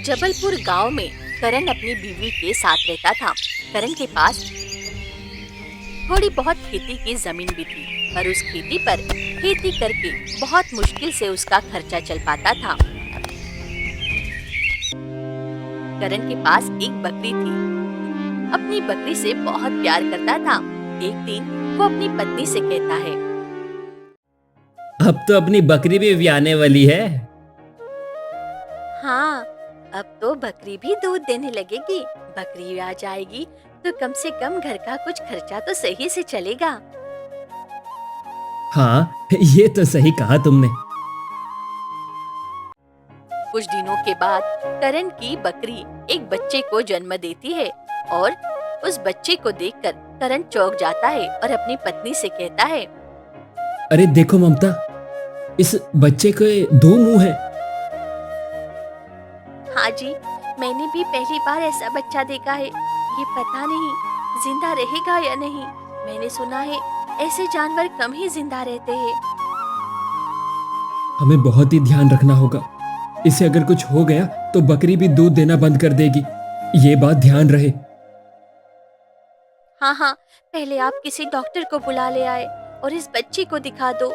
जबलपुर गांव में करण अपनी बीवी के साथ रहता था। करण के पास थोड़ी बहुत खेती की जमीन भी थी, पर उस खेती पर खेती करके बहुत मुश्किल से उसका खर्चा चल पाता था। करण के पास एक बकरी थी। अपनी बकरी से बहुत प्यार करता था। एक दिन वो अपनी पत्नी से कहता है, अब तो अपनी बकरी भी ब्याने वाली है। हाँ, अब तो बकरी भी दूध देने लगेगी। बकरी आ जाएगी तो कम से कम घर का कुछ खर्चा तो सही से चलेगा। हाँ, ये तो सही कहा तुमने। कुछ दिनों के बाद करण की बकरी एक बच्चे को जन्म देती है और उस बच्चे को देखकर करण चौंक जाता है और अपनी पत्नी से कहता है, अरे देखो ममता, इस बच्चे के दो मुंह हैं। हाँ जी, मैंने भी पहली बार ऐसा बच्चा देखा है। ये पता नहीं जिंदा रहेगा या नहीं। मैंने सुना है ऐसे जानवर कम ही जिंदा रहते हैं। हमें बहुत ही ध्यान रखना होगा। इसे अगर कुछ हो गया तो बकरी भी दूध देना बंद कर देगी। ये बात ध्यान रहे। हाँ हाँ, पहले आप किसी डॉक्टर को बुला ले आए और इस बच्ची को दिखा दो।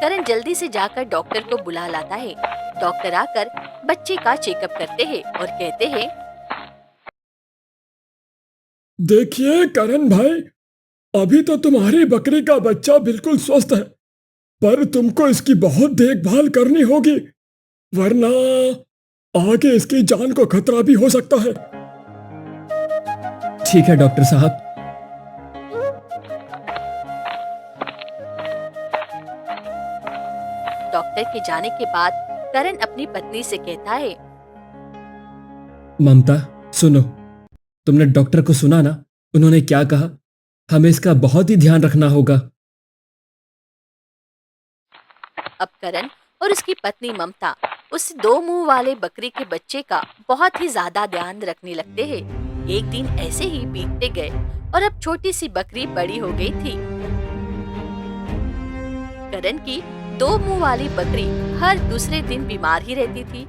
करण जल्दी से जाकर डॉक्टर को बुला लाता है। डॉक्टर आकर बच्चे का चेकअप करते हैं और कहते हैं, देखिए करण भाई, अभी तो तुम्हारी बकरी का बच्चा बिल्कुल स्वस्थ है, पर तुमको इसकी बहुत देखभाल करनी होगी, वरना आगे इसकी जान को खतरा भी हो सकता है। ठीक है डॉक्टर साहब। डॉक्टर के जाने के बाद करण अपनी पत्नी से कहता है, ममता सुनो, तुमने डॉक्टर को सुना ना? उन्होंने क्या कहा? हमें इसका बहुत ही ध्यान रखना होगा। अब करण और उसकी पत्नी ममता उस दो मुंह वाले बकरी के बच्चे का बहुत ही ज्यादा ध्यान रखने लगते हैं। एक दिन ऐसे ही बीतते गए और अब छोटी सी बकरी बड़ी हो गई थी। करण की दो मुंह वाली बकरी हर दूसरे दिन बीमार ही रहती थी।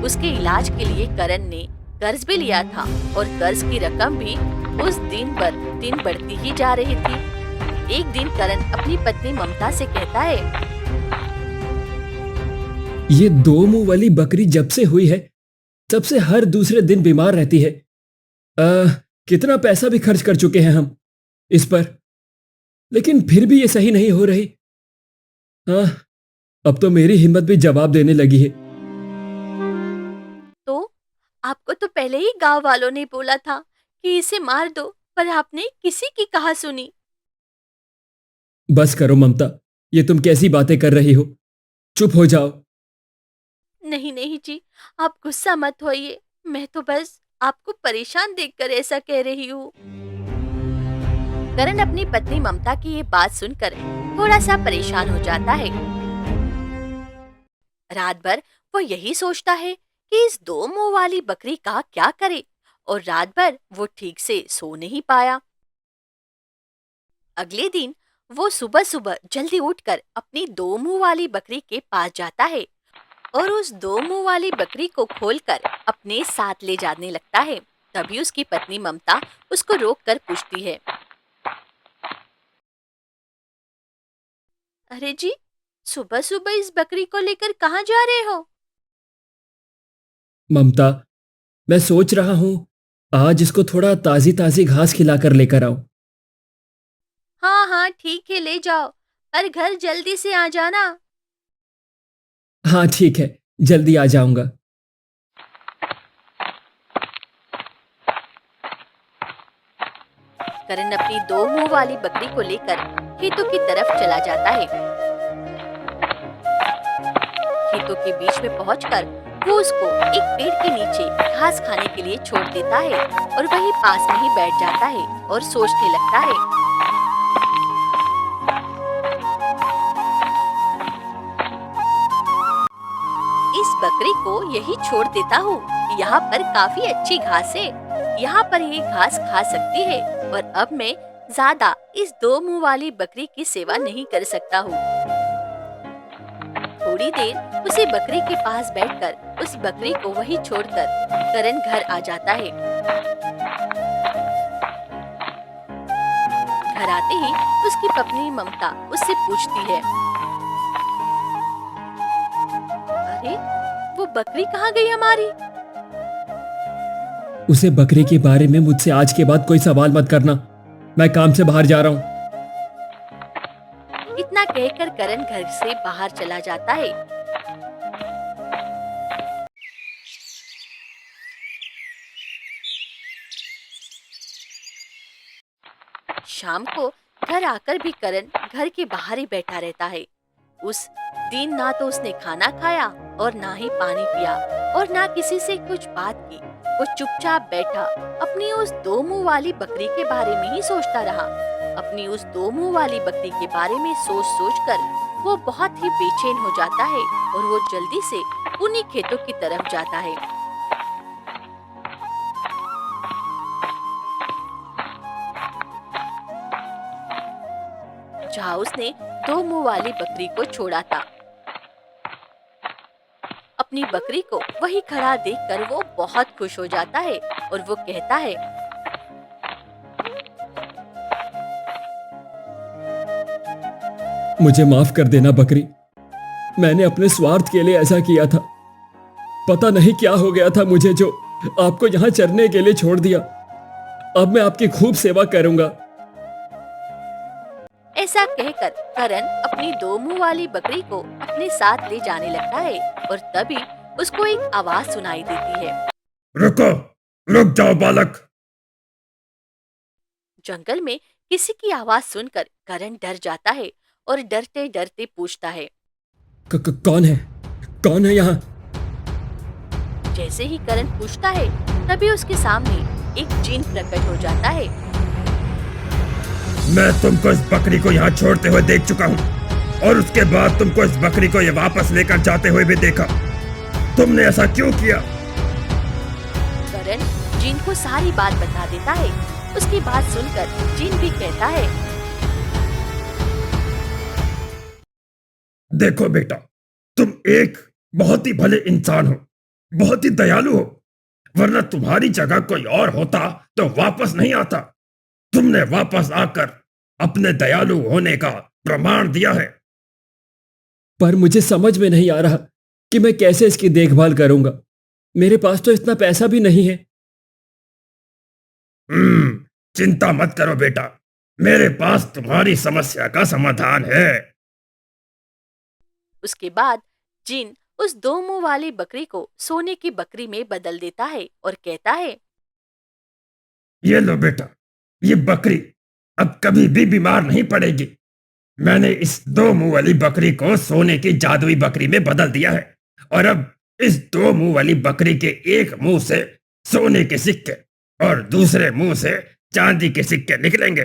उसके इलाज के लिए करण ने कर्ज भी लिया था और कर्ज की रकम भी उस दिन बर दिन बढ़ती ही जा रही थी। एक दिन करण अपनी पत्नी ममता से कहता है, ये दो मुंह वाली बकरी जब से हुई है तब से हर दूसरे दिन बीमार रहती है। कितना पैसा भी खर्च कर चुके हैं हम इस पर, लेकिन फिर भी ये सही नहीं हो रही। हाँ, अब तो मेरी हिम्मत भी जवाब देने लगी है। तो आपको तो पहले ही गांव वालों ने बोला था कि इसे मार दो, पर आपने किसी की कहा सुनी। बस करो ममता, ये तुम कैसी बातें कर रही हो? चुप हो जाओ। नहीं नहीं जी, आप गुस्सा मत होइए। मैं तो बस आपको परेशान देखकर ऐसा कह रही हूँ। करण अपनी पत्नी ममता की ये बात सुनकर थोड़ा सा परेशान हो जाता है। रात भर वो यही सोचता है कि इस दो मुंह वाली बकरी का क्या करे, और रात भर वो ठीक से सो नहीं पाया। अगले दिन वो सुबह सुबह जल्दी उठकर अपनी दो मुंह वाली बकरी के पास जाता है और उस दो मुंह वाली बकरी को खोलकर अपने साथ ले जाने लगता है। तभी उसकी पत्नी ममता उसको रोककर पूछती है, अरे जी, सुबह सुबह इस बकरी को लेकर कहाँ जा रहे हो? ममता, मैं सोच रहा हूं आज इसको थोड़ा ताजी ताजी घास खिलाकर लेकर आऊं। हाँ हाँ ठीक है, ले जाओ, पर घर जल्दी से आ जाना। हाँ ठीक है, जल्दी आ जाऊंगा। करण अपनी दो मुंह वाली बकरी को लेकर खेतों की तरफ चला जाता है। खेतों के बीच में पहुंचकर वो उसको एक पेड़ के नीचे घास खाने के लिए छोड़ देता है और वहीं पास में ही बैठ जाता है और सोचने लगता है, इस बकरी को यही छोड़ देता हूँ। यहाँ पर काफी अच्छी घास है, यहाँ पर ये घास खा सकती है और अब मैं ज्यादा इस दो मुंह वाली बकरी की सेवा नहीं कर सकता हूँ। थोड़ी देर उसी बकरी के पास बैठकर उस बकरी को वहीं छोड़कर करण घर आ जाता है। घर आते ही उसकी पत्नी ममता उससे पूछती है, अरे वो बकरी कहाँ गई हमारी? उसे बकरी के बारे में मुझसे आज के बाद कोई सवाल मत करना, मैं काम से बाहर जा रहा हूँ। इतना कहकर करण घर से बाहर चला जाता है। शाम को घर आकर भी करण घर के बाहर ही बैठा रहता है। उस दिन ना तो उसने खाना खाया और ना ही पानी पिया और ना किसी से कुछ बात की। वो चुपचाप बैठा अपनी उस दो मुंह वाली बकरी के बारे में ही सोचता रहा। अपनी उस दो मुंह वाली बकरी के बारे में सोच सोच कर वो बहुत ही बेचैन हो जाता है और वो जल्दी से उन्हीं खेतों की तरफ जाता है। जहाँ उसने दो मुंह वाली बकरी को छोड़ा था। अपनी बकरी को वही खड़ा देखकर वो बहुत खुश हो जाता है और वो कहता है, मुझे माफ कर देना बकरी, मैंने अपने स्वार्थ के लिए ऐसा किया था। पता नहीं क्या हो गया था मुझे जो आपको यहाँ चरने के लिए छोड़ दिया। अब मैं आपकी खूब सेवा करूंगा। ऐसा कहकर करण अपनी दो मुंह वाली बकरी को अपने साथ ले जाने लगता है और तभी उसको एक आवाज सुनाई देती है। रुको, रुक जाओ बालक। जंगल में किसी की आवाज सुनकर करण डर जाता है और डरते डरते पूछता है, कौन है? कौन है यहाँ? जैसे ही करण पूछता है तभी उसके सामने एक जिन प्रकट हो जाता है। मैं तुमको इस बकरी को यहाँ छोड़ते हुए देख चुका हूँ और उसके बाद तुमको इस बकरी को ये वापस लेकर जाते हुए भी देखा। तुमने ऐसा क्यों किया? करण जिन को सारी बात बता देता है। उसकी बात सुनकर जिन भी कहता है, देखो बेटा, तुम एक बहुत ही भले इंसान हो, बहुत ही दयालु हो, वरना तुम्हारी जगह कोई और होता तो वापस नहीं आता। तुमने वापस आकर अपने दयालु होने का प्रमाण दिया है। पर मुझे समझ में नहीं आ रहा कि मैं कैसे इसकी देखभाल करूंगा। मेरे पास तो इतना पैसा भी नहीं है। चिंता मत करो बेटा, मेरे पास तुम्हारी समस्या का समाधान है। उसके बाद जिन उस दो मुंह वाली बकरी को सोने की बकरी में बदल देता है और कहता है, ये लो बेटा, ये बकरी अब कभी भी बीमार नहीं पड़ेगी। मैंने इस दो मुंह वाली बकरी को सोने की जादुई बकरी में बदल दिया है और अब इस दो मुंह वाली बकरी के एक मुंह से सोने के सिक्के और दूसरे मुंह से चांदी के सिक्के निकलेंगे।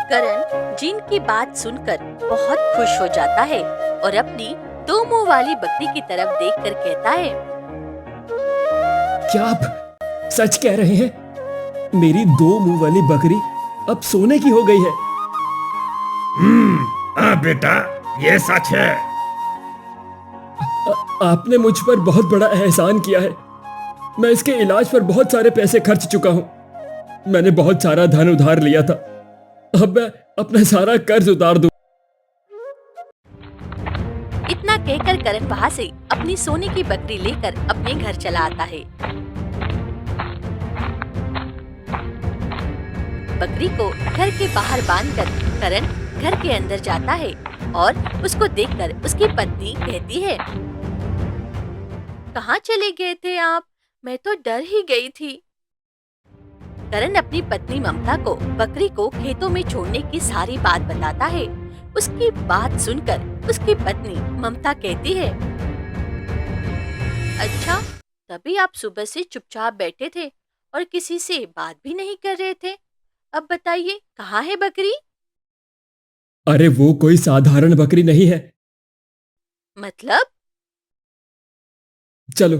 करण जिन की बात सुनकर बहुत खुश हो जाता है और अपनी दो मुंह वाली बकरी की तरफ देखकर कहता है, क्या आप सच कह रहे हैं? मेरी दो मुंह वाली बकरी अब सोने की हो गई है। हाँ बेटा, ये सच है। आपने मुझ पर बहुत बड़ा एहसान किया है। मैं इसके इलाज पर बहुत सारे पैसे खर्च चुका हूं। मैंने बहुत सारा धन उधार लिया था। अब मैं अपना सारा कर्ज उतार दूं। इतना कहकर करण वहाँ से अपनी सोने की बकरी लेकर अपने घर चला आता है। बकरी को घर के बाहर बांधकर करण घर के अंदर जाता है और उसको देखकर उसकी पत्नी कहती है, कहाँ चले गए थे आप? मैं तो डर ही गई थी। करण अपनी पत्नी ममता को बकरी को खेतों में छोड़ने की सारी बात बताता है। उसकी बात सुनकर उसकी पत्नी ममता कहती है, अच्छा, तभी आप सुबह से चुपचाप बैठे थे और किसी से बात भी नहीं कर रहे थे। अब बताइए, कहाँ है बकरी? अरे वो कोई साधारण बकरी नहीं है। मतलब? चलो,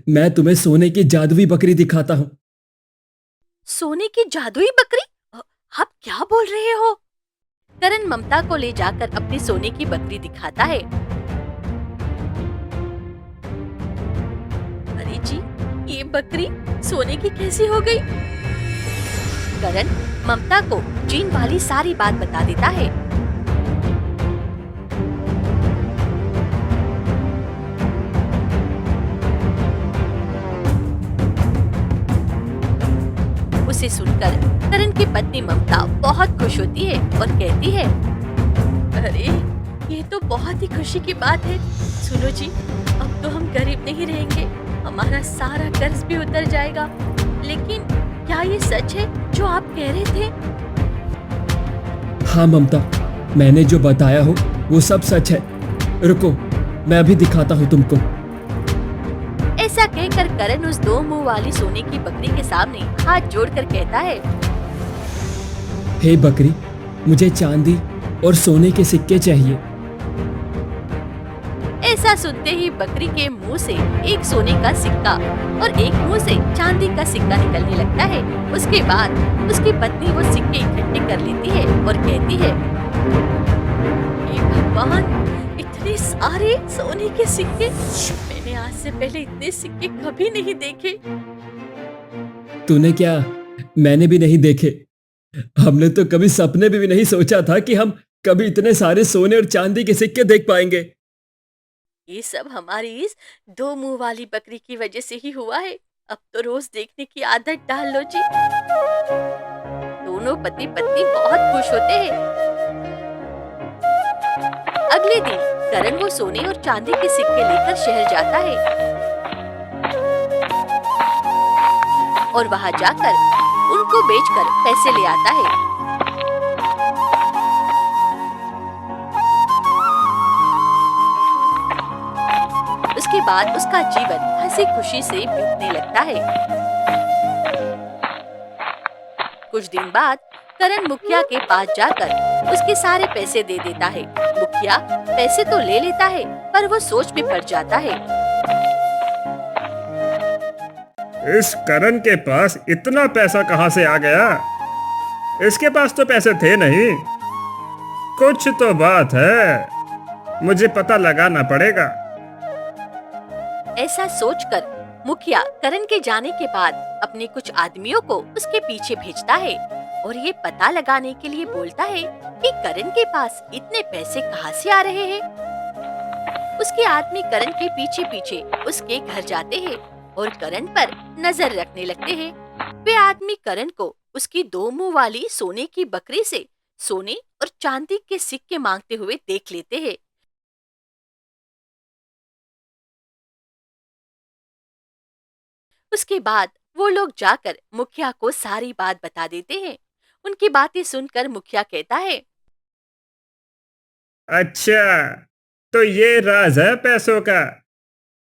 मैं तुम्हें सोने की जादुई बकरी दिखाता हूँ। सोने की जादुई बकरी? आप क्या बोल रहे हो? करण ममता को ले जाकर अपनी सोने की बकरी दिखाता है। बकरी सोने की कैसी हो गई? करण ममता को जीन वाली सारी बात बता देता है। उसे सुनकर करण की पत्नी ममता बहुत खुश होती है और कहती है, अरे ये तो बहुत ही खुशी की बात है। सुनो जी, अब तो हम गरीब नहीं रहेंगे, हमारा सारा कर्ज भी उतर जाएगा। लेकिन क्या ये सच है जो आप कह रहे थे? हाँ ममता, मैंने जो बताया हो वो सब सच है। रुको, मैं अभी दिखाता हूँ तुमको। ऐसा कहकर करण उस दो मुंह वाली सोने की बकरी के सामने हाथ जोड़कर कहता है, हे बकरी, मुझे चांदी और सोने के सिक्के चाहिए। ऐसा सुनते ही बकरी के मुंह से एक सोने का सिक्का और एक मुंह से चांदी का सिक्का निकलने लगता है। उसके बाद उसकी पत्नी वो सिक्के इकट्ठे कर लेती है और कहती है, हे भगवान, इतने सारे सोने के सिक्के! मैंने आज से पहले इतने सिक्के कभी नहीं देखे। तूने क्या? मैंने भी नहीं देखे। हमने तो कभी सपने में भी नहीं सोचा था कि हम कभी इतने सारे सोने और चांदी के सिक्के देख पाएंगे। ये सब हमारी इस दो मुंह वाली बकरी की वजह से ही हुआ है। अब तो रोज देखने की आदत डाल लो जी। दोनों पति पत्नी बहुत खुश होते हैं। अगले दिन करण वो सोने और चांदी के सिक्के लेकर शहर जाता है और वहां जाकर उनको बेचकर पैसे ले आता है। उसके बाद उसका जीवन हंसी खुशी से बीतने लगता है। कुछ दिन बाद करण मुखिया के पास जाकर उसके सारे पैसे दे देता है। मुखिया पैसे तो ले लेता है पर वो सोच में पड़ जाता है। इस करण के पास इतना पैसा कहां से आ गया? इसके पास तो पैसे थे नहीं। कुछ तो बात है, मुझे पता लगाना पड़ेगा। ऐसा सोचकर मुखिया करण के जाने के बाद अपने कुछ आदमियों को उसके पीछे भेजता है और ये पता लगाने के लिए बोलता है कि करण के पास इतने पैसे कहां से आ रहे हैं। उसके आदमी करण के पीछे पीछे उसके घर जाते हैं और करण पर नजर रखने लगते हैं। वे आदमी करण को उसकी दो मुंह वाली सोने की बकरी से सोने और चांदी के सिक्के मांगते हुए देख लेते हैं। उसके बाद वो लोग जाकर मुखिया को सारी बात बता देते हैं। उनकी बातें सुनकर मुखिया कहता है, अच्छा, तो ये राज है पैसों का।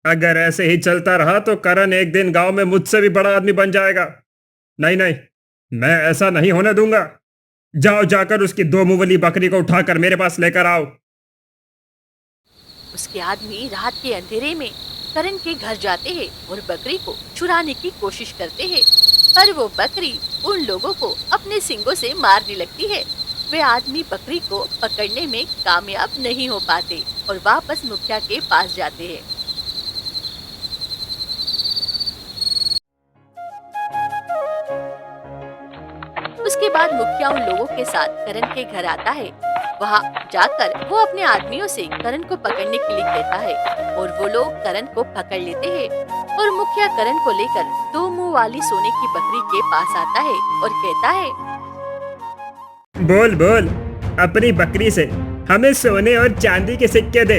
अगर ऐसे ही चलता रहा तो करण एक दिन गांव में मुझसे भी बड़ा आदमी बन जाएगा। नहीं नहीं, मैं ऐसा नहीं होने दूंगा। जाओ, जाकर उसकी दो मुंह वाली बकरी को उठाकर मेरे पास लेकर आओ। उसके आदमी रात के अंधेरे में करण के घर जाते हैं और बकरी को छुड़ाने की कोशिश करते हैं, पर वो बकरी उन लोगों को अपने सींगों से मारने लगती है। वे आदमी बकरी को पकड़ने में कामयाब नहीं हो पाते और वापस मुखिया के पास जाते हैं। उसके बाद मुखिया उन लोगों के साथ करण के घर आता है। वहाँ जाकर वो अपने आदमियों से करण को पकड़ने के लिए कहता है और वो लोग करण को पकड़ लेते हैं और मुखिया करण को लेकर दो मुंह वाली सोने की बकरी के पास आता है और कहता है, बोल बोल, अपनी बकरी से हमें सोने और चांदी के सिक्के दे,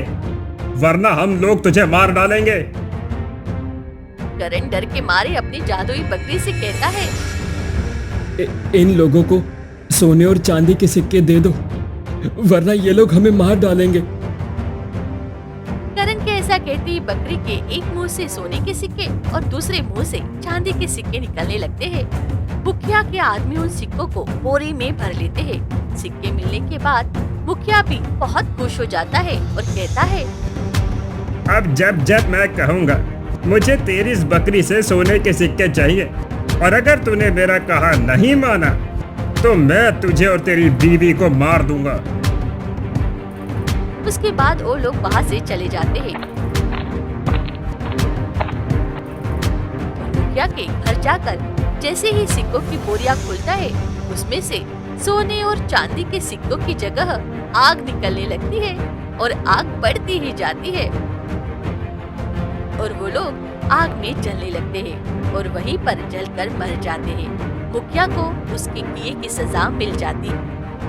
वरना हम लोग तुझे मार डालेंगे। करण डर के मारे अपनी जादुई बकरी से कहता है, इन लोगों को सोने और चांदी के सिक्के दे दो, वरना ये लोग हमें मार डालेंगे। करण के ऐसा कहते ही बकरी के एक मुंह से सोने के सिक्के और दूसरे मुंह से चांदी के सिक्के निकलने लगते हैं। मुखिया के आदमी उन सिक्कों को बोरी में भर लेते हैं। सिक्के मिलने के बाद मुखिया भी बहुत खुश हो जाता है और कहता है, अब जब जब मैं कहूँगा मुझे तेरी इस बकरी से सोने के सिक्के चाहिए, और अगर तूने मेरा कहा नहीं माना तो मैं तुझे और तेरी बीवी को मार दूंगा। उसके बाद वो लोग वहाँ से चले जाते हैं। मुखिया के घर जाकर जैसे ही सिक्कों की बोरियां खोलता है, उसमें से सोने और चांदी के सिक्कों की जगह आग निकलने लगती है और आग बढ़ती ही जाती है और वो लोग आग में जलने लगते हैं और वहीं पर जलकर मर जाते हैं। मुखिया को उसके किए की सजा मिल जाती है।